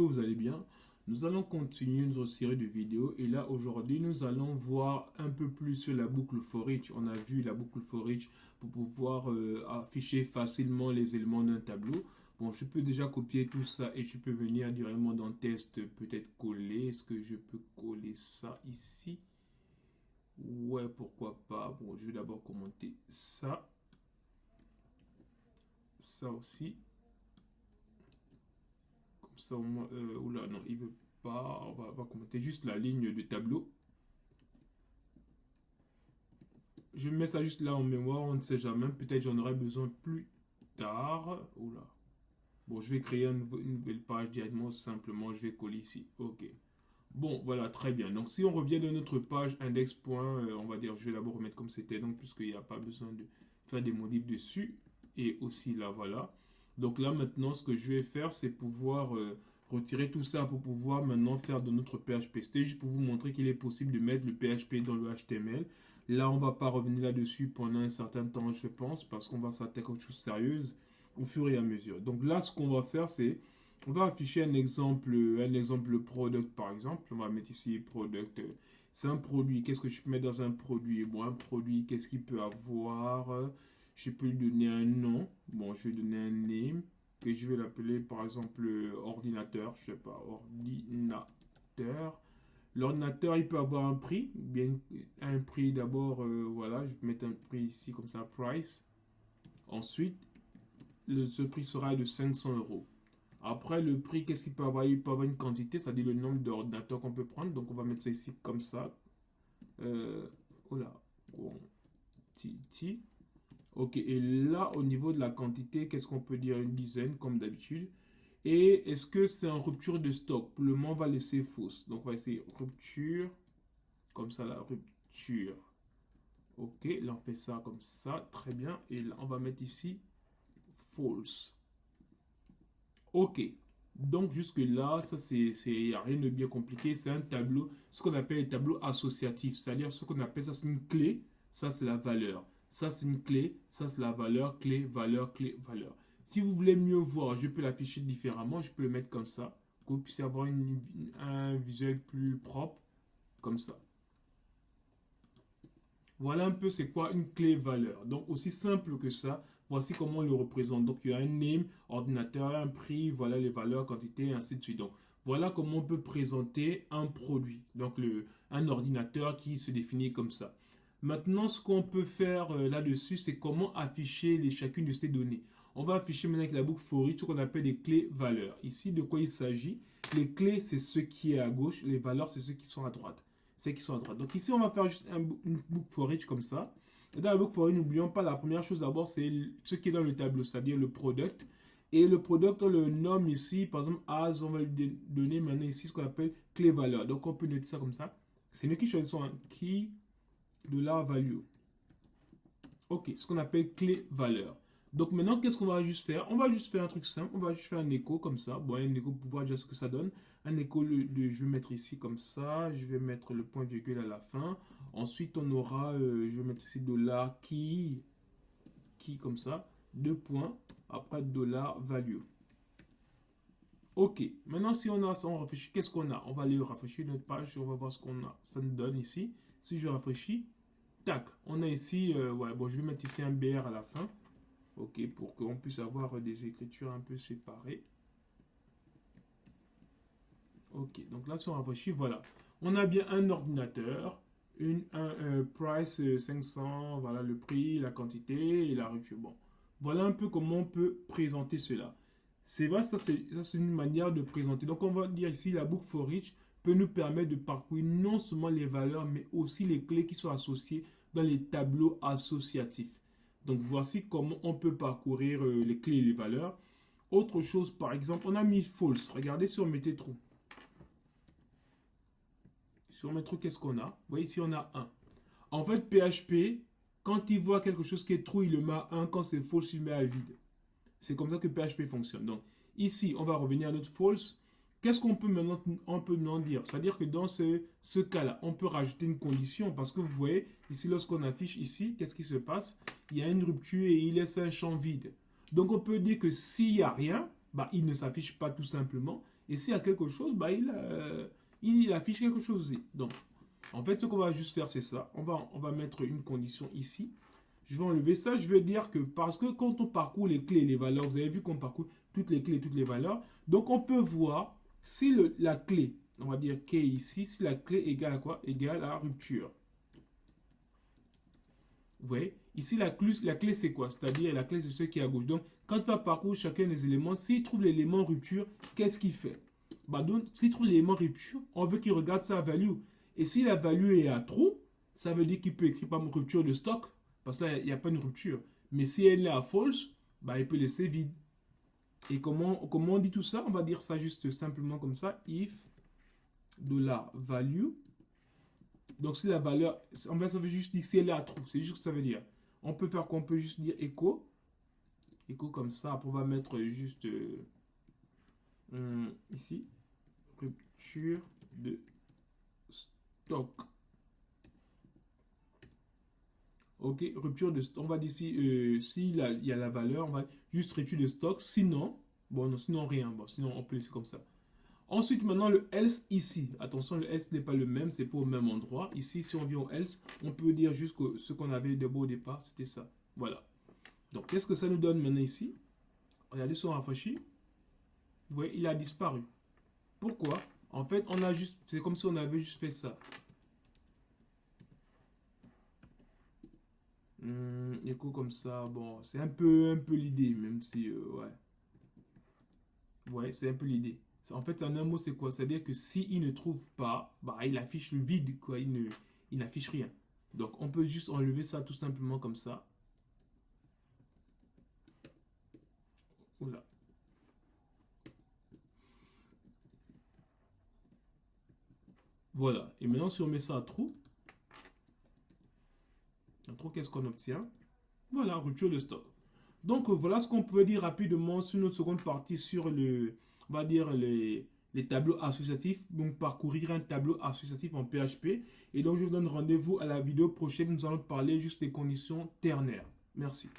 que vous allez bien. Nous allons continuer notre série de vidéos et là aujourd'hui nous allons voir un peu plus sur la boucle for each. On a vu la boucle for each pour pouvoir afficher facilement les éléments d'un tableau. Bon, je peux déjà copier tout ça et je peux venir directement dans test, peut-être coller. Est-ce que je peux coller ça ici? Ouais, pourquoi pas. Bon, je vais d'abord commenter ça. Ça aussi. Comme ça au moins, oula, non, il veut pas. On va commenter juste la ligne de tableau. Je mets ça juste là en mémoire, on ne sait jamais. Peut-être j'en aurai besoin plus tard. Oula. Bon, je vais créer une nouvelle page directement. Simplement, je vais coller ici. Ok. Bon, voilà, très bien. Donc, si on revient de notre page index. On va dire, je vais d'abord remettre comme c'était. Donc, puisqu'il n'y a pas besoin de faire des modifs dessus. Et aussi là, voilà. Donc là, maintenant, ce que je vais faire, c'est pouvoir retirer tout ça pour pouvoir maintenant faire de notre PHP. C'était juste pour vous montrer qu'il est possible de mettre le PHP dans le HTML. Là, on ne va pas revenir là-dessus pendant un certain temps, je pense, parce qu'on va s'attaquer à autre chose sérieuse au fur et à mesure. Donc là, ce qu'on va faire, c'est on va afficher un exemple product par exemple. On va mettre ici product. C'est un produit. Qu'est-ce que je peux mettre dans un produit? Bon, un produit, qu'est-ce qu'il peut avoir? Je peux lui donner un nom. Bon, je vais donner un name. Et je vais l'appeler par exemple ordinateur. Je sais pas, ordinateur. L'ordinateur, il peut avoir un prix. Bien, un prix d'abord, voilà, je vais mettre un prix ici comme ça, price. Ensuite, ce prix sera de 500 euros. Après, le prix, qu'est-ce qu'il peut avoir? Il peut avoir une quantité, c'est-à-dire le nombre d'ordinateurs qu'on peut prendre. Donc, on va mettre ça ici comme ça. Oh là, quantity. Ok, et là, au niveau de la quantité, qu'est-ce qu'on peut dire? Une dizaine, comme d'habitude. Et est-ce que c'est en rupture de stock? Pour le moment, on va laisser fausse. Donc, on va essayer rupture. Comme ça, la rupture. Ok, là, on fait ça comme ça. Très bien. Et là, on va mettre ici false. Ok. Donc, jusque-là, ça, y a rien de bien compliqué. C'est un tableau, ce qu'on appelle un tableau associatif. C'est-à-dire, ce qu'on appelle ça, c'est une clé. Ça, c'est la valeur. Ça, c'est une clé. Ça, c'est la valeur. Clé, valeur, clé, valeur. Si vous voulez mieux voir, je peux l'afficher différemment. Je peux le mettre comme ça. Que vous puissiez avoir un visuel plus propre. Comme ça. Voilà un peu c'est quoi une clé valeur. Donc aussi simple que ça, voici comment on le représente. Donc il y a un name, ordinateur, un prix, voilà les valeurs, quantité, et ainsi de suite. Donc voilà comment on peut présenter un produit. Donc un ordinateur qui se définit comme ça. Maintenant, ce qu'on peut faire là-dessus, c'est comment afficher chacune de ces données. On va afficher maintenant avec la boucle for each ce qu'on appelle des clés valeurs. Ici, de quoi il s'agit? Les clés, c'est ce qui est à gauche, les valeurs, c'est ceux qui sont à droite. C'est qui sont à droite. Donc ici, on va faire juste une book for each comme ça. Et dans la book for each, n'oublions pas la première chose d'abord, c'est ce qui est dans le tableau, c'est-à-dire le product. Et le product, on le nomme ici, par exemple, as, on va lui donner maintenant ici ce qu'on appelle clé valeur. Donc on peut noter ça comme ça. C'est nous qui choisissons un key de la value. Ok, ce qu'on appelle clé valeur. Donc maintenant, qu'est-ce qu'on va juste faire? On va juste faire un truc simple. On va juste faire un écho comme ça. Bon, un écho pour voir déjà ce que ça donne. Un écho, je vais mettre ici comme ça. Je vais mettre le point virgule à la fin. Ensuite, on aura, je vais mettre ici dollar key comme ça. Deux points. Après, dollar value. Ok, maintenant si on a ça, on réfléchit, qu'est-ce qu'on a? On va aller rafraîchir notre page et on va voir ce qu'on a. Ça nous donne ici. Si je rafraîchis, tac, on a ici, ouais, bon, je vais mettre ici un BR à la fin. Ok, pour qu'on puisse avoir des écritures un peu séparées. Ok, donc là, si on rafraîchit, voilà. On a bien un ordinateur, un price 500, voilà le prix, la quantité et la rupture. Bon, voilà un peu comment on peut présenter cela. C'est vrai, ça c'est une manière de présenter. Donc on va dire ici, la book for each peut nous permettre de parcourir non seulement les valeurs, mais aussi les clés qui sont associées dans les tableaux associatifs. Donc voici comment on peut parcourir les clés et les valeurs. Autre chose, par exemple, on a mis false. Regardez si on mettait true. Si on met true, qu'est-ce qu'on a? Vous voyez, ici on a 1. En fait, PHP, quand il voit quelque chose qui est true, il le met à 1. Quand c'est false, il le met à vide. C'est comme ça que PHP fonctionne. Donc, ici, on va revenir à notre false. Qu'est-ce qu'on peut maintenant dire? C'est-à-dire que dans ce cas-là, on peut rajouter une condition parce que vous voyez, ici, lorsqu'on affiche ici, qu'est-ce qui se passe? Il y a une rupture et il laisse un champ vide. Donc, on peut dire que s'il n'y a rien, bah, il ne s'affiche pas tout simplement. Et s'il y a quelque chose, bah, il affiche quelque chose aussi. Donc, en fait, ce qu'on va juste faire, c'est ça. On va mettre une condition ici. Je vais enlever ça. Je vais dire que parce que quand on parcourt les clés et les valeurs, vous avez vu qu'on parcourt toutes les clés et toutes les valeurs. Donc, on peut voir si la clé, on va dire K ici, si la clé égale à quoi? Égale à rupture. Vous voyez? Ici, la clé c'est quoi? C'est-à-dire la clé, c'est ce qui est à gauche. Donc, quand il va parcourir chacun des éléments, s'il trouve l'élément rupture, qu'est-ce qu'il fait? Bah, donc, s'il trouve l'élément rupture, on veut qu'il regarde sa value. Et si la value est à true, ça veut dire qu'il peut écrire par exemple rupture de stock, parce que là, il n'y a pas une rupture. Mais si elle est à false, bah, il peut laisser vide. Et comment on dit tout ça? On va dire ça juste simplement comme ça. If $value. Donc, si la valeur, en fait, ça veut juste dire si elle est à true. C'est juste ce que ça veut dire. On peut faire quoi? On peut juste dire echo. Echo comme ça. Après, on va mettre juste ici. Rupture de stock. Ok, rupture de stock. On va dire ici, s'il y a la valeur, on va juste rupture de stock. Sinon, bon, non, sinon rien. Bon, sinon, on peut laisser comme ça. Ensuite, maintenant, le else ici. Attention, le else n'est pas le même, c'est pas au même endroit. Ici, si on vient au else, on peut dire juste que ce qu'on avait de beau au départ, c'était ça. Voilà. Donc, qu'est-ce que ça nous donne maintenant ici? Regardez si on rafraîchit. Vous voyez, il a disparu. Pourquoi? En fait, on a juste, c'est comme si on avait juste fait ça. Écho comme ça, bon, c'est un peu l'idée, même si, ouais. Ouais, c'est un peu l'idée. En fait, en un mot, c'est quoi? C'est-à-dire que s'il ne trouve pas, bah, il affiche le vide, quoi. Il n'affiche rien. Donc, on peut juste enlever ça tout simplement comme ça. Oula. Voilà. Et maintenant, si on met ça à true, qu'est-ce qu'on obtient? Voilà, rupture de stock. Donc, voilà ce qu'on peut dire rapidement sur notre seconde partie sur on va dire les tableaux associatifs. Donc, parcourir un tableau associatif en PHP. Et donc, je vous donne rendez-vous à la vidéo prochaine. Nous allons parler juste des conditions ternaires. Merci.